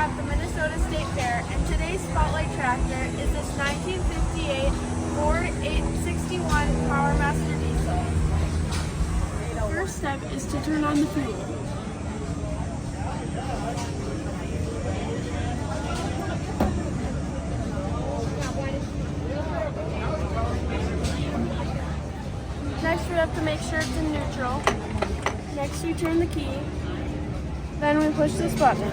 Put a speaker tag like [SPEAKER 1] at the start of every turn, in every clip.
[SPEAKER 1] at the Minnesota State Fair, and today's spotlight tractor is this 1958 Ford 861 Powermaster Diesel. First step is to turn on the fuel. Next we have to make sure it's in neutral. Next we turn the key. Then we push this button.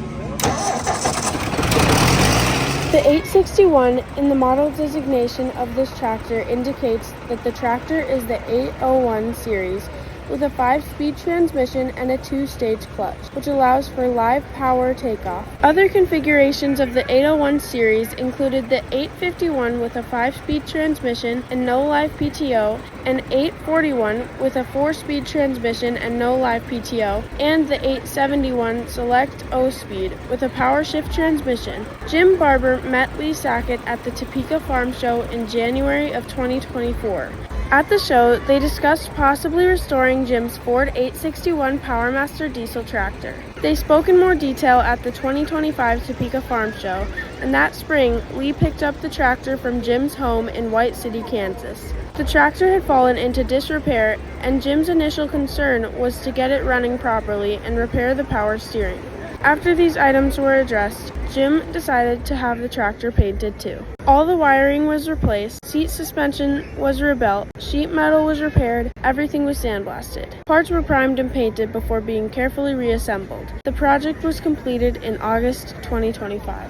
[SPEAKER 1] The 861 in the model designation of this tractor indicates that the tractor is the 801 series with a 5-speed transmission and a 2-stage clutch, which allows for live power takeoff. Other configurations of the 801 series included the 851 with a 5-speed transmission and no live PTO, and 841 with a 4-speed transmission and no live PTO, and the 871 Select O-Speed with a powershift transmission. Jim Barber met Lee Sackett at the Topeka Farm Show in January of 2024. At the show, they discussed possibly restoring Jim's Ford 861 Powermaster Diesel tractor. They spoke in more detail at the 2025 Topeka Farm Show, and that spring, Lee picked up the tractor from Jim's home in White City, Kansas. The tractor had fallen into disrepair, and Jim's initial concern was to get it running properly and repair the power steering. After these items were addressed, Jim decided to have the tractor painted too. All the wiring was replaced, seat suspension was rebuilt, sheet metal was repaired, everything was sandblasted. Parts were primed and painted before being carefully reassembled. The project was completed in August 2025.